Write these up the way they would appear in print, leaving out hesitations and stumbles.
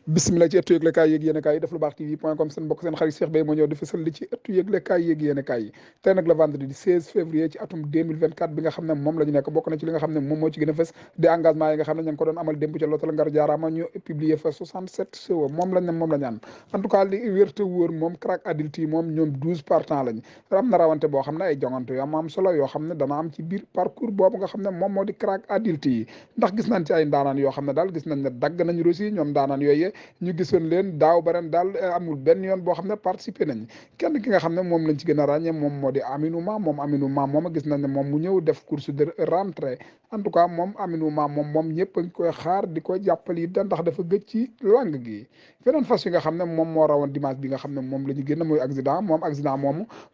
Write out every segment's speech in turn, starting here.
bismillah ci ëttu yëglekaay yéeg yéenekaay yi def lu baax tv.com seen mbokk seen xarit Cheikh Beye moo ñëw di fësal li ci ëttu yëglekaay yéeg yéenekaay yi tey nag le vendredi 16 février ci atum 2024 bi nga xam ne moom la ñu nekk bokk na ci li nga xam ne moom moo ci gën a fës di engagement yi nga xam ne ña ngi ko doon amal démb ca lootal ngar jaaraama ñu publier fa 67 sewa moom lañ am en tout cas li wér te wóor moom crack adulte yi moom ñoom 12 partants lañ am na rawante boo xam ne ay jongante yu am solo yoo xam ne dana am ci biir parcours boobu nga xam ne moom moo di crack adulte yi ndax gis nañ ci ay ndaanaan yoo xam ne daal gis nañ ne dagg nañ rosi ñoom ndaanaan yooyu ñu gisoon leen daaw ba ren daal amul benn yoon boo xam ne participé nañ kenn ki nga xam ne moom lañ ci gën a ràññee moom moo di Aminou Ma moom gis nañ ne moom mu ñëw def course de rentrée en tout cas moom Aminou Ma moom ñëpp a ngi koy xaar di ko jàppale yi da ndax dafa gëj ci lang gi feneen fas yi nga xam ne moom moo rawoon dimanche bi nga xam ne moom la ñu génn muy accident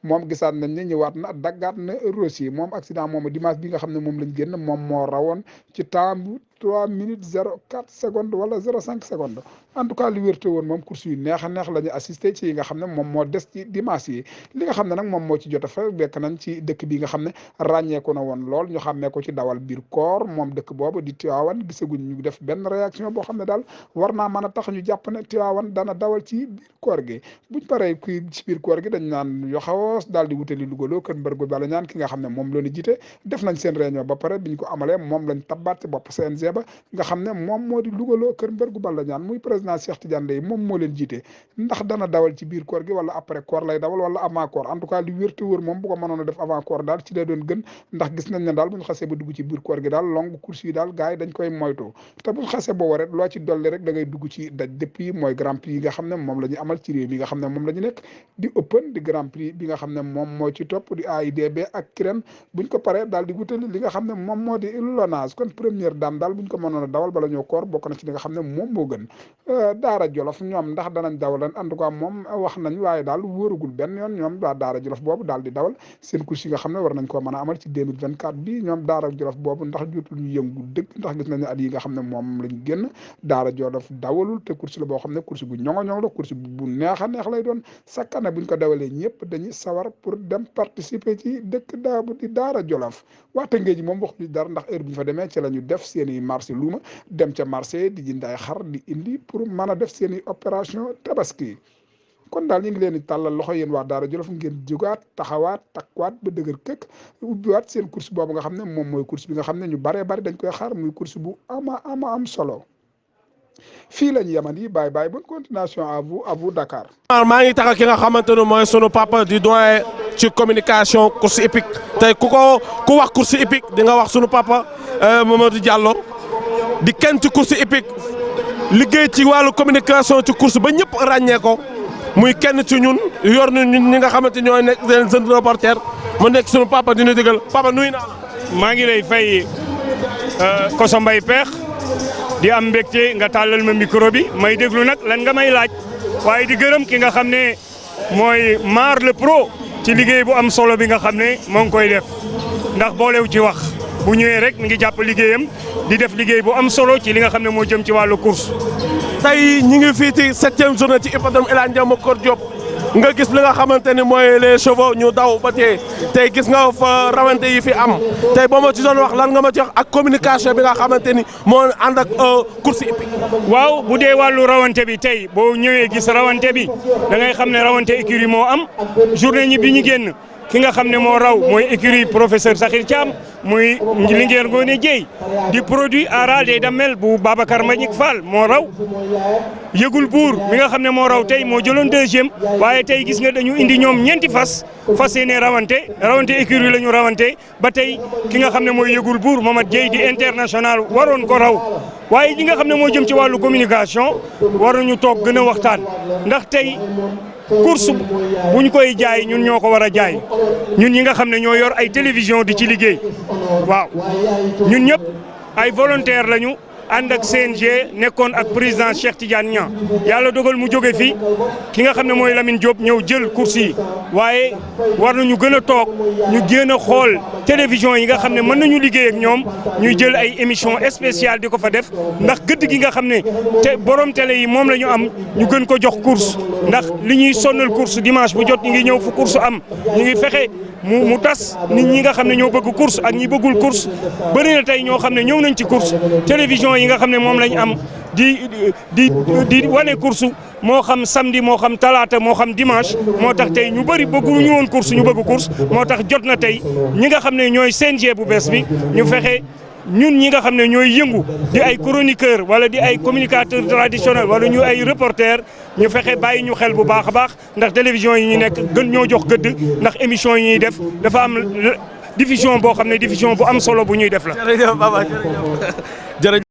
moom gisaat nañ ne ñëwaat na daggaat na rosi moom accident moomu dimanche bi nga xam ne moom lañ génn moom moo rawoon ci temps 3 minutes 04 secondes wala 05 secondes en tout cas li wérte woon moom course yu neex a neex la ñu assisté ci yi nga xam ne moom moo des ci dimanche yi li nga xam ne nag moom moo ci jot a fa bekk nañ ci dëkk bi nga xam ne ràññeeku na woon lool ñu xàmmee ko ci dawal biir koor moom dëkk boobu di Tivaouane gisaguñ ñu def benn réaction boo xam ne daal war naa mën a tax ñu jàpp ne Tivaouane dana dawal ci biir koor gi buñ paree kuy ci biir koor gi dañ naan yoxawoos daal di wutali lugaloo kër mbërgu bala ñaan ki nga xam ne moom la ñu jiite def nañ seen réunion ba pare biñ ko amalee moom lañ tabbaat ci bopp CNG ba nga xam ne moom moo di lugaloo kër mbërgu bala ñaan muy président Cheikh Tidiane Ndeye moom moo leen jiite ndax dana dawal ci biir koor gi wala après koor lay dawal wala avant koor en tout cas li wér te wóor moom bu ko mënoon a def avant koor daal ci la doon gën ndax gis nañ ne daal bu ñu xasee ba dugg ci biir koor gi daal longue course yi daal gars yi dañ koy moytu te bu ñu xasee boo waret loo ci dolli rek da ngay dugg ci daj dëpp yi mooy grand prix yi nga xam ne moom la ñu amal ci réew mi nga xam ne moom la ñu nekk di open di grand prix bi nga xam ne moom moo ci topp di AIDB ak kirène buñ ko paree daal di wutali li nga xam ne moom moo di lonage kon première dame daal buñ ko mënoon a dawal bala ñoo koor bokk na ci li nga xam ne moom moo gën Daara Jolof ñoom ndax danañ dawal en tout cas moom wax nañ waaye daal wóorugul benn yoon ñoom waa Daara Jolof boobu daal di dawal seen course yi nga xam ne war nañ koo mën a amal ci 2024 bi ñoom Daara Jolof boobu ndax jotul ñu yëngu dëgg ndax gis nañ ne at yi nga xam ne moom lañ génn Daara Jolof dawalul te course la boo xam ne course bu ñoŋo la course bu neex a neex lay doon chaque année buñ ko dawalee ñëpp dañuy sawar pour dem participer ci dëkk daabu di Daara Jolof waa Tëngéej ji moom wax ñu dara ndax heure bu ñu fa demee ci la ñu def seen i marché luuma dem ca marché di jënd ay xar di indi pour mën a def seen i opération tabaski kon daal ñu ngi leen di tàllal loxo yéen waa Daara Jolof ngeen jógaat taxawaat takkuwaat ba dëgër këkk ubbiwaat seen course boobu nga xam ne moom mooy course bi nga xam ne ñu baree bari dañ koy xaar muy course bu ama am solo fii lañ yaman yi bye bye bonne continuation à vous Dakar. maa ngi tax ki nga xamante ne mooy sunu papa di doyen ci communication course hippique tey ku wax course hippique di nga wax sunu papa Mamadou Diallo di kenn ci course hippique liggéey ci wàllu communication ci course ba ñëpp ràññee ko muy kenn ci ñun yor na ñun ñi nga xamante ñooy nekk seen jeune reporter mu nekk sunu papa dina digal papa nuyu naa la. maa ngi lay fay Koso Mbaye Peex di am mbégte nga tàllal ma micro bi may déglu nag lan nga may laaj waaye di gërëm ki nga xam ne mooy Maar le pro ci liggéey bu am solo bi nga xam ne moo ngi koy def ndax boolew ci wax bu ñëwee rek mi ngi jàpp liggéeyam di def liggéey bu am solo ci li nga xam ne moo jëm ci wàllu course. tey ñi ngi fii ci 7e journée ci hippodrome El Hadj Ndiaye Macor Diop nga gis li nga xamante ni mooy les chevaux ñu daw ba tey gis nga fa rawante yi fi am tey boo ma ci doon wax lan nga ma ci wax ak communication bi nga xamante ni moo ànd ak course hippique. waaw bu dee wàllu rawante bi tey boo ñëwee gis rawante bi da ngay xam ne rawante écurie moo am journée ñi bi ñu génn ki nga xam ne moo raw mooy écurie professeur Sakhir Thiam muy Linguère Ngoné Dieye di produit ara des damel bu Babacar Mbagnick Fall moo raw yëgul buur mi nga xam ne moo raw tey moo jëloon 2e waaye tey gis nga dañu indi ñoom ñeenti fas yéene rawante écurie la ñu rawante ba tey ki nga xam ne mooy yëgul buur Mamad Dieye di international waroon ko raw waaye li nga xam ne moo jëm ci wàllu communication waruñu toog gën a waxtaan ndax tey course bu ñu koy jaay ñun ñoo ko war a jaay ñun ñi nga xam ne ñoo yor ay télévision di ci liggéey waaw ñun ñëpp ay volontaire lañu ànd ak CNG nekkoon ak président Cheikh Tidiane Niang yàlla dogal mu jóge fi ki nga xam ne mooy Lamine Diop ñëw jël course yi waaye war nañu gën a toog ñu gën a xool télévision yi nga xam ne mën nañu liggéey ak ñoom ñuy jël ay émission spéciale di ko fa def ndax gëdd gi nga xam ne te borom télé yi moom la ñu am ñu gën ko jox course ndax li ñuy sonnal course dimanche bu jot ñu ngi ñëw fu course am ñu ngi fexe mu tas nit ñi nga xam ne ñoo bëgg course ak ñi bëggul course bëri na tey ñoo xam ne ñëw nañ ci course télévision yi nga xam ne moom lañ am di wane course moo xam samedi moo xam talaata moo xam dimanche moo tax tey ñu bëri bëgguñu woon course ñu bëgg course moo tax jot na tey ñi nga xam ne ñooy CNG bu bees bi ñu fexe ñun ñi nga xam ne ñooy yëngu di ay chroniqueur wala di ay communicateur traditionnel wala ñu ay reporter ñu fexe bàyyi ñu xel bu baax a baax ndax télévision yi ñu nekk gën ñoo jox gëdd ndax émission yi ñuy def dafa am diffusion boo xam ne diffusion bu am solo bu ñuy def la. jërëjëf Baba jërëjëf.